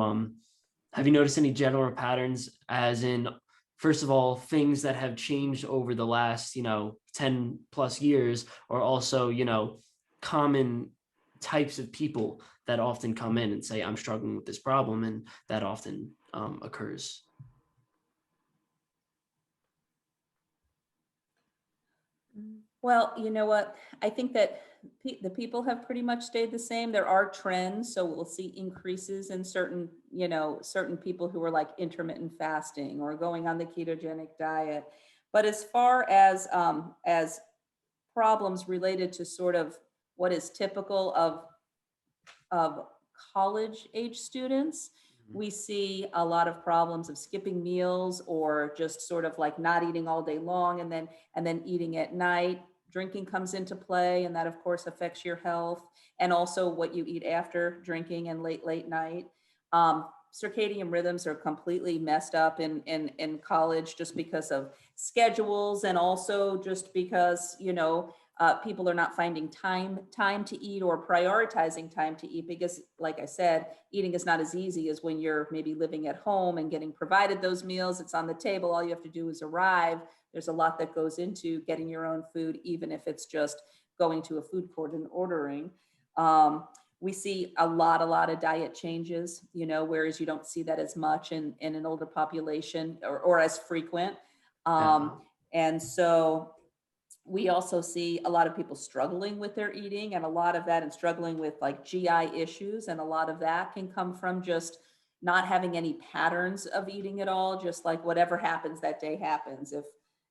have you noticed any general patterns as in, first of all, things that have changed over the last, 10 plus years, or also, common types of people that often come in and say, I'm struggling with this problem, and that often occurs. Well, you know what? I think that the people have pretty much stayed the same. There are trends, so we'll see increases in certain people who are like intermittent fasting or going on the ketogenic diet. But as far as problems related to sort of what is typical of college age students, Mhm. we see a lot of problems of skipping meals or just sort of like not eating all day long and then eating at night. Drinking comes into play, and that of course affects your health, and also what you eat after drinking and late night. Circadian rhythms are completely messed up in college just because of schedules, and also just because, people are not finding time to eat or prioritizing time to eat, because like I said, eating is not as easy as when you're maybe living at home and getting provided those meals. It's on the table, all you have to do is arrive. There's a lot that goes into getting your own food, even if it's just going to a food court and ordering. We see a lot of diet changes, whereas you don't see that as much in an older population, or as frequent. Yeah. And so we also see a lot of people struggling with their eating, and a lot of that, and struggling with like GI issues. And a lot of that can come from just not having any patterns of eating at all. Just like whatever happens that day happens.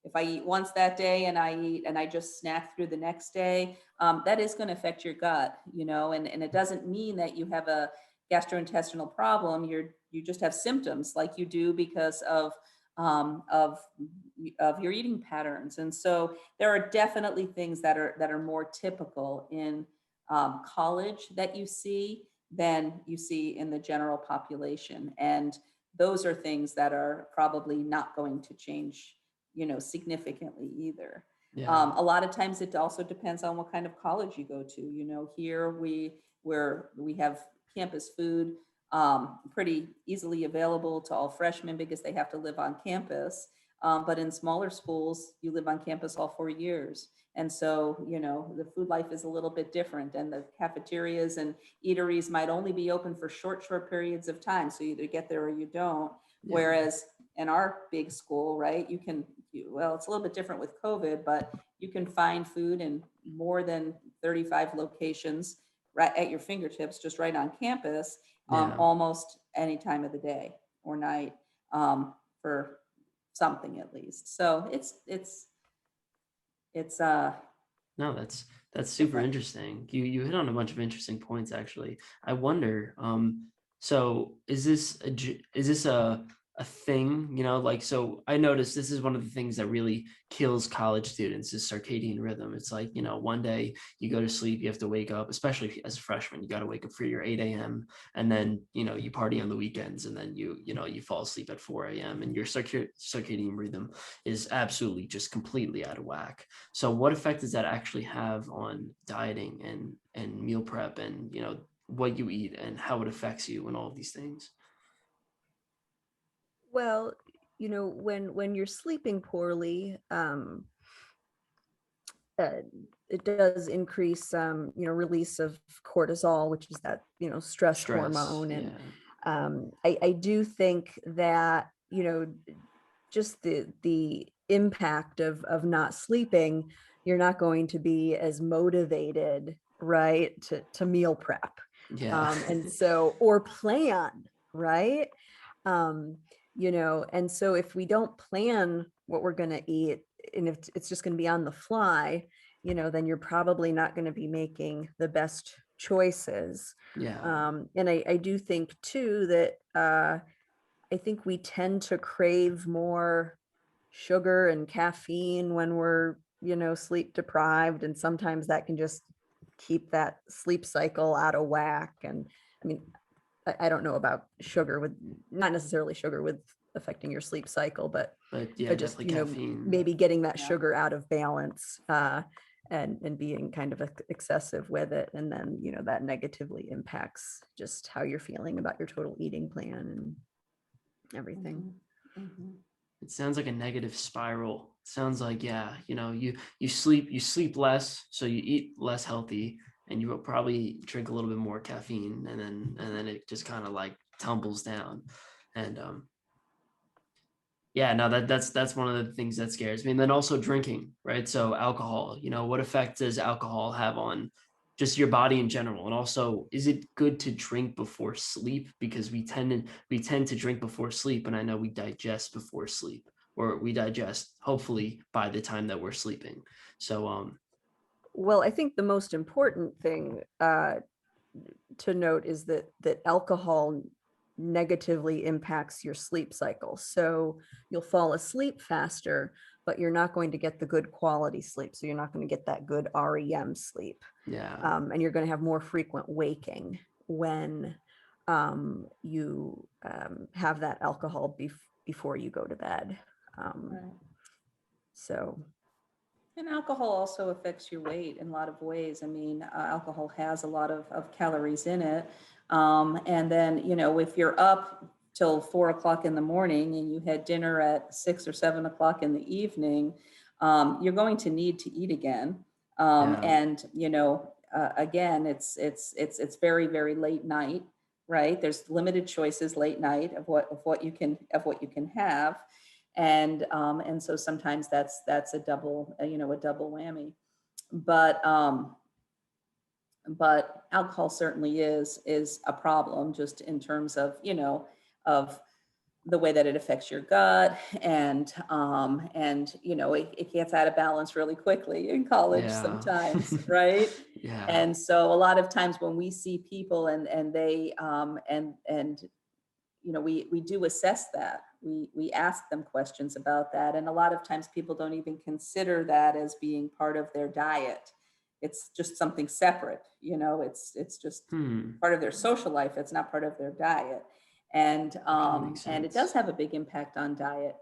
If I eat once that day and I just snack through the next day, that is going to affect your gut, and it doesn't mean that you have a gastrointestinal problem. You just have symptoms like you do because um, of of your eating patterns. And so there are definitely things that are more typical in college that you see than you see in the general population. And those are things that are probably not going to change, significantly either. Yeah. A lot of times it also depends on what kind of college you go to. Here we have campus food, pretty easily available to all freshmen because they have to live on campus. But in smaller schools, you live on campus all 4 years. And so, the food life is a little bit different, and the cafeterias and eateries might only be open for short periods of time. So you either get there or you don't. Yeah. Whereas in our big school, right, well, it's a little bit different with COVID, but you can find food in more than 35 locations right at your fingertips, just right on campus, Yeah. almost any time of the day or night, for something at least. So it's No, that's super different. interesting. You hit on a bunch of interesting points actually. I wonder, so is this a thing, like so I noticed this is one of the things that really kills college students is circadian rhythm. It's like, one day you go to sleep, you have to wake up, especially as a freshman, you got to wake up for your 8 a.m. and then, you party on the weekends and then you fall asleep at 4 a.m. and your circadian rhythm is absolutely just completely out of whack. So what effect does that actually have on dieting and meal prep and what you eat and how it affects you and all of these things? Well, when you're sleeping poorly, uh, it does increase, release of cortisol, which is that, stress Stress, hormone. And yeah. I do think that, just the impact of not sleeping, you're not going to be as motivated, right, to meal prep. Yeah. And so, or plan, right? Um, and so if we don't plan what we're going to eat, and if it's just going to be on the fly, then you're probably not going to be making the best choices. Yeah. And I do think too that I think we tend to crave more sugar and caffeine when we're, sleep deprived. And sometimes that can just keep that sleep cycle out of whack. And I mean, I don't know about sugar, with not necessarily sugar with affecting your sleep cycle, but But yeah, just, definitely caffeine. maybe getting that Yeah. sugar out of balance, and being kind of excessive with it. And then, that negatively impacts just how you're feeling about your total eating plan and everything. Mhm. Mhm. It sounds like a negative spiral. It sounds like, yeah, you sleep less, so you eat less healthy, and you will probably drink a little bit more caffeine, and then it just kind of like tumbles down. And yeah, no, that's one of the things that scares me. And then also drinking, right? So alcohol, what effect does alcohol have on just your body in general? And also, is it good to drink before sleep? Because we tend to drink before sleep, and I know we digest before sleep, or we digest hopefully by the time that we're sleeping. So Well, I think the most important thing, to note is that alcohol negatively impacts your sleep cycle. So you'll fall asleep faster, but you're not going to get the good quality sleep. So you're not going to get that good REM sleep. Yeah. And you're going to have more frequent waking when you have that alcohol before you go to bed. Um, Right. so, And alcohol also affects your weight in a lot of ways. I mean, alcohol has a lot of calories in it. And then, if you're up till 4 o'clock in the morning and you had dinner at 6 or 7 o'clock in the evening, you're going to need to eat again. Yeah. And, again, it's very, very late night, right? There's limited choices late night of what you can have, and so sometimes that's a double a double whammy, but alcohol certainly is a problem, just in terms of of the way that it affects your gut, and it gets out of balance really quickly in college Yeah. sometimes, right? Yeah. And so a lot of times when we see people and they and we do assess that. We ask them questions about that, and a lot of times people don't even consider that as being part of their diet. It's just something separate. It's just Hmm. part of their social life. It's not part of their diet, and Actually makes and it does sense. have a big impact on diet.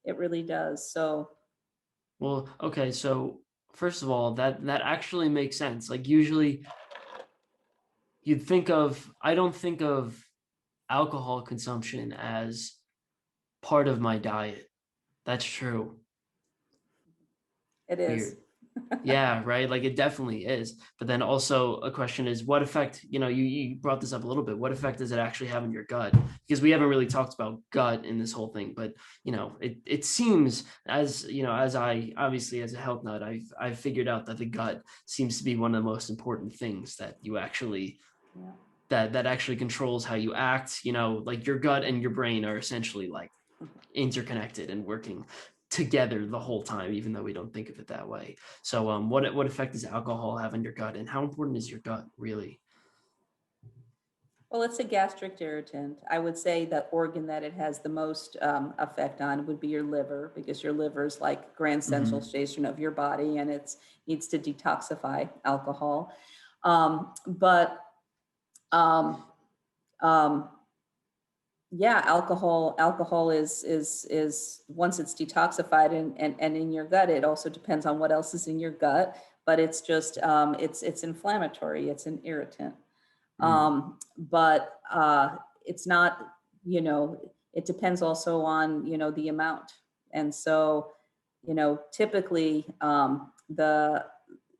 It really does. So Well, okay, so first of all, that actually makes sense. Like usually I don't think of alcohol consumption as part of my diet. That's true. it is. Weird. Yeah, right. Like it definitely is. But then also a question is what effect, you brought this up a little bit. What effect does it actually have on your gut? Because we haven't really talked about gut in this whole thing, but it seems as I obviously as a health nut, I've figured out that the gut seems to be one of the most important things that you actually Yeah. that actually controls how you act. Like your gut and your brain are essentially like interconnected and working together the whole time, even though we don't think of it that way. So, what effect does alcohol have on your gut, and how important is your gut really? Well, it's a gastric irritant. I would say the organ that it has the most effect on would be your liver, because your liver is like grand central Hmm. station of your body, and it needs to detoxify alcohol. But um, um, yeah, alcohol is once it's detoxified and in your gut, it also depends on what else is in your gut, but it's just it's inflammatory, it's an irritant. Mm. But it's not, it depends also on, the amount. And so, typically the,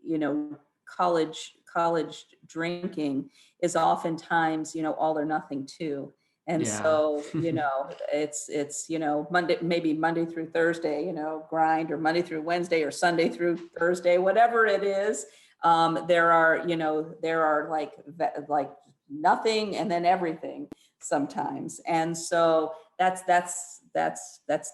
you know, college drinking is oftentimes, all or nothing too. And Yeah. so, it's Monday, maybe Monday through Thursday, grind, or Monday through Wednesday, or Sunday through Thursday, whatever it is. There are like nothing and then everything sometimes, and so that's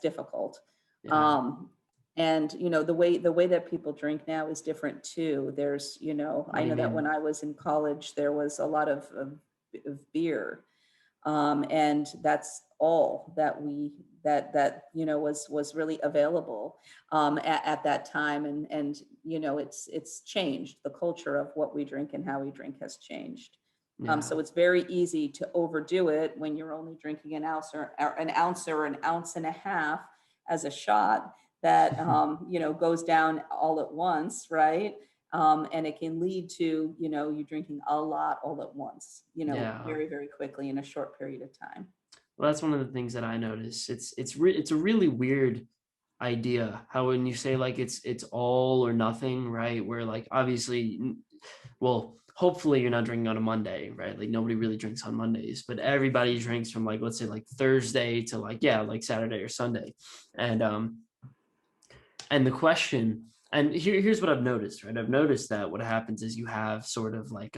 difficult. Yeah. um and the way that people drink now is different too. There's, What I do you know that when mean? I was in college there was a lot of beer, and that's all that was really available at that time, and it's changed. The culture of what we drink and how we drink has changed. Yeah. So it's very easy to overdo it when you're only drinking an ounce and a half as a shot that goes down all at once, right? And it can lead to you drinking a lot all at once, Yeah. very, very quickly in a short period of time. Well, that's one of the things that I notice. It's a really weird idea how when you say like it's all or nothing, right? Where like obviously, well, hopefully you're not drinking on a Monday, right? Like nobody really drinks on Mondays, but everybody drinks from like let's say like Thursday to like yeah, like Saturday or Sunday. And the question, and here's what I've noticed, right? I've noticed that what happens is you have sort of like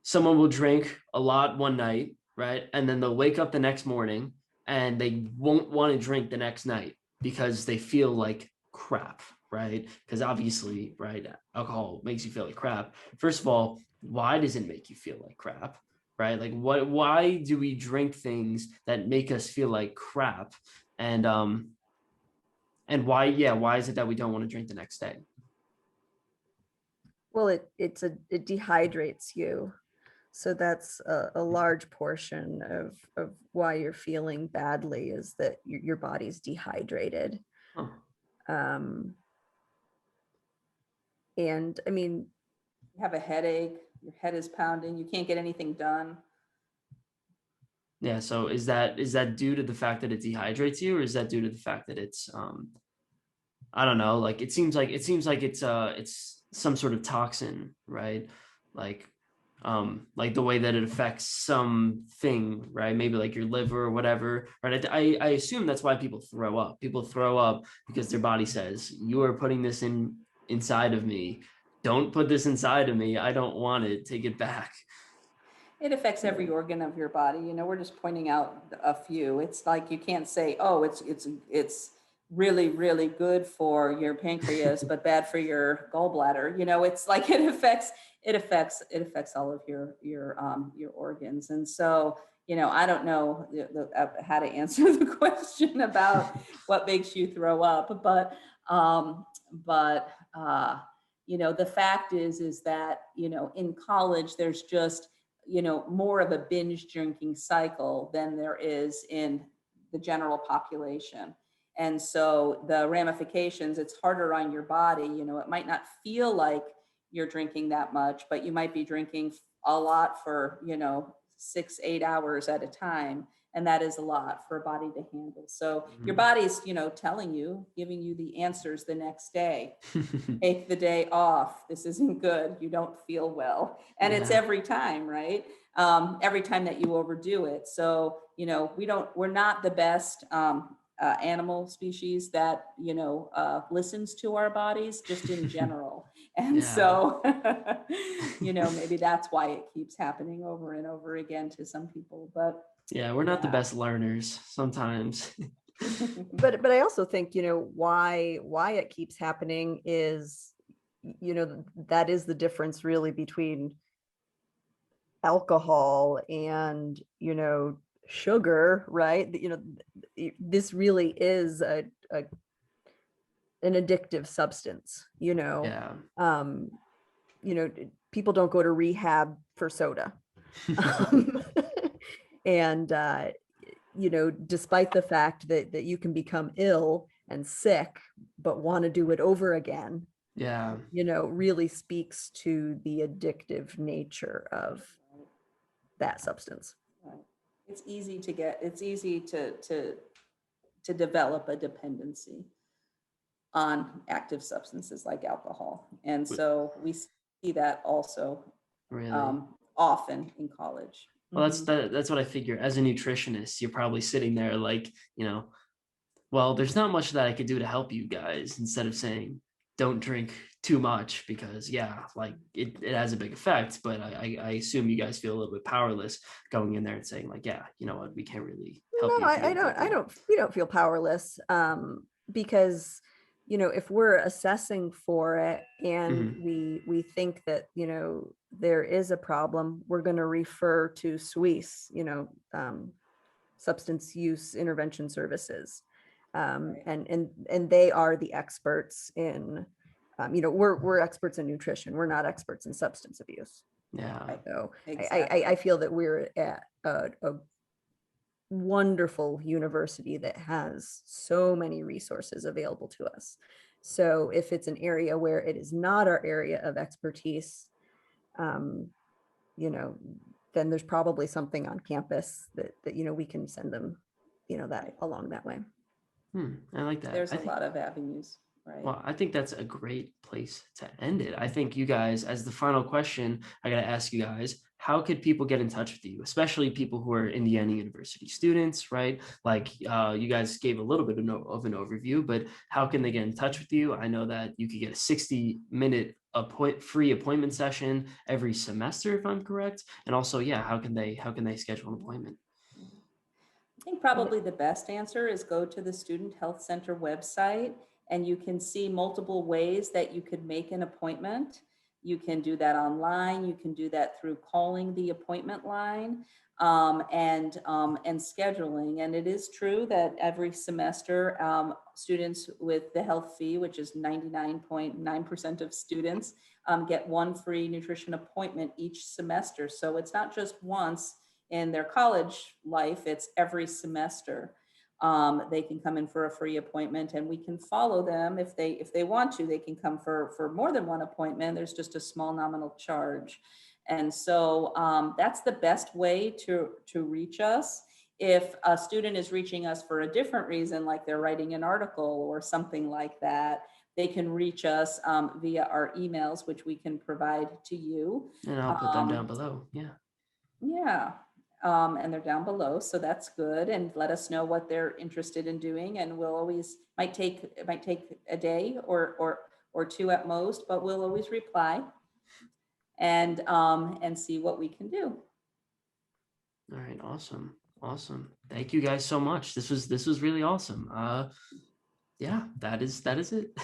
someone will drink a lot one night, right? And then they'll wake up the next morning and they won't want to drink the next night because they feel like crap, right? Because obviously, right, alcohol makes you feel like crap. First of all, why does it make you feel like crap? Right? Like why do we drink things that make us feel like crap? And why, yeah, why is it that we don't want to drink the next day? Well, it dehydrates you. So that's a large portion of why you're feeling badly, is that your body's dehydrated. Huh. Um, and I mean, You have a headache, your head is pounding, you can't get anything done. Yeah, so is that due to the fact that it dehydrates you, or is that due to the fact that it's I don't know, like it seems like it's some sort of toxin, right? Like like the way that it affects something, right? Maybe like your liver or whatever, right? I assume that's why people throw up. People throw up because their body says, you are putting this inside of me. Don't put this inside of me. I don't want it. Take it back. It affects every organ of your body. You know, we're just pointing out a few. It's like you can't say, "Oh, it's really really good for your pancreas, but bad for your gallbladder." You know, it's like it affects all of your organs. And so, you know, I don't know how to answer the question about what makes you throw up, but you know, the fact is that, you know, in college there's just, you know, more of a binge drinking cycle than there is in the general population. And so the ramifications, it's harder on your body. You know, it might not feel like you're drinking that much, but you might be drinking a lot for, you know, 6, 8 hours at a time. And that is a lot for a body to handle. So your Mhm. body's, you know, telling you, giving you the answers the next day. Take the day off. This isn't good. You don't feel well. And it's Yeah. every time, right? Every time that you overdo it. So, you know, we're not the best animal species that, you know, listens to our bodies just in general. And Yeah. so, you know, maybe that's why it keeps happening over and over again to some people. But Yeah, we're not the yeah. best learners sometimes. but I also think, you know, why it keeps happening is, you know, that is the difference really between alcohol and, you know, sugar, right? You know, this really is a an addictive substance, you know. Yeah. um you know, people don't go to rehab for soda. um, and you know, despite the fact that you can become ill and sick but want to do it over again, Yeah. you know, really speaks to the addictive nature of that substance. Right. It's easy to develop a dependency on active substances like alcohol. And so we see that also Really. often in college. Well, that's Mhm. that's what I figure. As a nutritionist, you're probably sitting there like, well, there's not much that I could do to help you guys instead of saying don't drink too much because yeah, like it has a big effect. But I assume you guys feel a little bit powerless going in there and saying like, yeah, you know what, we can't really help No, you if you're I addicted. don't, we don't feel powerless, because, you know, if we're assessing for it and Hmm. we think that, you know, there is a problem, we're going to refer to SWIS, you know, substance use intervention services. Right. And they are the experts in, you know, we're experts in nutrition. We're not experts in substance abuse. Yeah. Right. So I Exactly. feel that we're at a wonderful university that has so many resources available to us. So if it's an area where it is not our area of expertise, um, you know, then there's probably something on campus that, you know, we can send them, you know, that Right. along that way. I like that. There's I a think lot of avenues. Right. Well, I think that's a great place to end it. I think you guys, as the final question, I got to ask you guys, how could people get in touch with you, especially people who are Indiana University students, right? Like you guys gave a little bit of an overview, but how can they get in touch with you? I know that you could get a 60-minute free appointment session every semester, if I'm correct. And also, yeah, how can they schedule an appointment? I think probably the best answer is go to the Student Health Center website and you can see multiple ways that you could make an appointment. You can do that online. You can do that through calling the appointment line, and scheduling. And it is true that every semester, students with the health fee, which is 99.9% of students, get one free nutrition appointment each semester. So it's not just once in their college life, it's every semester. They can come in for a free appointment, and we can follow them if they want to. They can come for more than one appointment. There's just a small nominal charge. And so that's the best way to reach us. If a student is reaching us for a different reason, like they're writing an article or something like that, they can reach us via our emails, which we can provide to you. And I'll put them down Um, below. Yeah. yeah. And they're down below, so that's good. And let us know what they're interested in doing. And we'll always, it might take a day or two at most, but we'll always reply and see what we can do. All right. Awesome. Awesome. Thank you guys so much. This was really awesome. Yeah, that is it.